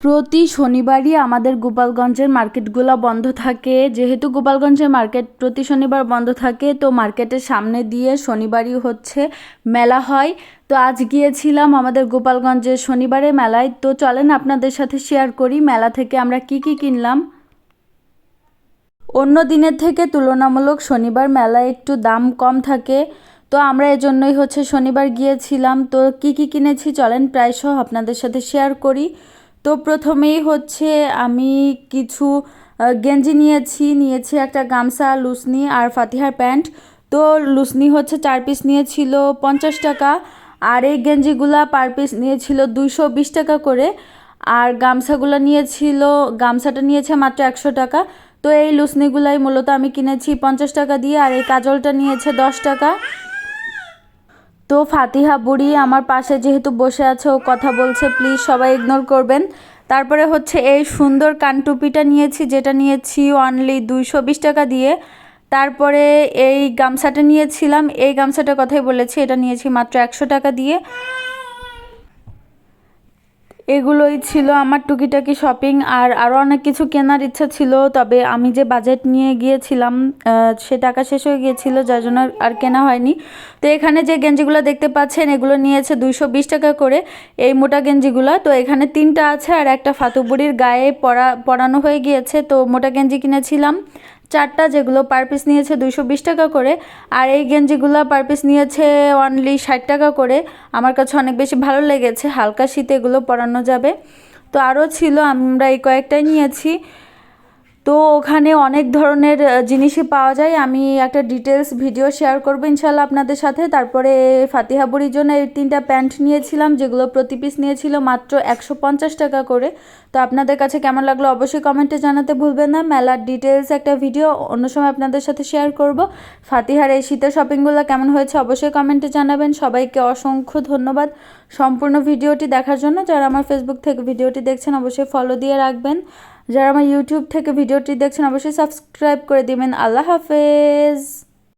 প্রতি শনিবারই আমাদের গোপালগঞ্জের মার্কেটগুলো বন্ধ থাকে। যেহেতু গোপালগঞ্জের মার্কেট প্রতি শনিবার বন্ধ থাকে, তো মার্কেটের সামনে দিয়ে শনিবারই হচ্ছে মেলা হয়। তো আজ গিয়েছিলাম আমাদের গোপালগঞ্জের শনিবারের মেলায়। তো চলেন আপনাদের সাথে শেয়ার করি মেলা থেকে আমরা কি কি কিনলাম। অন্য দিনের থেকে তুলনামূলক শনিবার মেলায় একটু দাম কম থাকে, তো আমরা এজন্যই হচ্ছে শনিবার গিয়েছিলাম। তো কি কি কিনেছি চলেন প্রায়শः আপনাদের সাথে শেয়ার করি। তো প্রথমেই হচ্ছে আমি কিছু গেঞ্জি নিয়েছি একটা গামছা, লুসনি আর ফাতিহার প্যান্ট। তো লুসনি হচ্ছে 4 পিস নিয়েছিল 50 টাকা, আর এই গেঞ্জিগুলা পার পিস নিয়েছিল 220 টাকা করে, আর গামছাটা নিয়েছে মাত্র 100 টাকা। তো এই লুসনিগুলাই মূলত আমি কিনেছি 50 টাকা দিয়ে, আর এই কাজলটা নিয়েছে 10 টাকা। তো ফাতিহা বুড়ি আমার পাশে যেহেতু বসে আছে, ও কথা বলছে, প্লিজ সবাই ইগনোর করবেন। তারপরে হচ্ছে এই সুন্দর কানটুপিটা নিয়েছি, যেটা নিয়েছি অনলি 220 টাকা দিয়ে। তারপরে এই গামছাটা নিয়েছিলাম, এই গামছাটার কথাই বলেছি, এটা নিয়েছি মাত্র 100 টাকা দিয়ে। এগুলোই ছিল আমার টুকিটাকি শপিং। আর আরও অনেক কিছু কেনার ইচ্ছা ছিল, তবে আমি যে বাজেট নিয়ে গিয়েছিলাম সে টাকা শেষ হয়ে গিয়েছিল, যার জন্য আর কেনা হয়নি। তো এখানে যে গেঞ্জিগুলো দেখতে পাচ্ছেন, এগুলো নিয়েছে 220 টাকা করে, এই মোটা গেঞ্জিগুলো। তো এখানে 3টা আছে, আর একটা ফাতুবুড়ির গায়ে পরানো হয়ে গিয়েছে। তো মোটা গেঞ্জি কিনেছিলাম 4টা, যেগুলো পার পিস নিয়েছে 220 টাকা করে, আর এই গেঞ্জিগুলো পার পিস নিয়েছে অনলি 60 টাকা করে। আমার কাছে অনেক বেশি ভালো লেগেছে, হালকা শীতে এগুলো পরানো যাবে। তো আরও ছিল, আমরা এই কয়েকটাই নিয়েছি। তো ওখানে অনেক ধরনের জিনিসই পাওয়া যায়, আমি একটা ডিটেলস ভিডিও শেয়ার করবো ইনশাল্লাহ আপনাদের সাথে। তারপরে ফাতিহা বুড়ির জন্য এই 3টা প্যান্ট নিয়েছিলাম, যেগুলো প্রতি পিস নিয়েছিল মাত্র 150 টাকা করে। তো আপনাদের কাছে কেমন লাগলো অবশ্যই কমেন্টে জানাতে ভুলবেন না। মেলার ডিটেলস একটা ভিডিও অন্য সময় আপনাদের সাথে শেয়ার করব। ফাতিহার এই শীতের শপিংগুলো কেমন হয়েছে অবশ্যই কমেন্টে জানাবেন। সবাইকে অসংখ্য ধন্যবাদ সম্পূর্ণ ভিডিওটি দেখার জন্য। যারা আমার ফেসবুক থেকে ভিডিওটি দেখছেন অবশ্যই ফলো দিয়ে রাখবেন, যারা আমার ইউটিউব থেকে ভিডিওটি দেখছেন অবশ্যই সাবস্ক্রাইব করে দিবেন। আল্লাহ হাফেজ।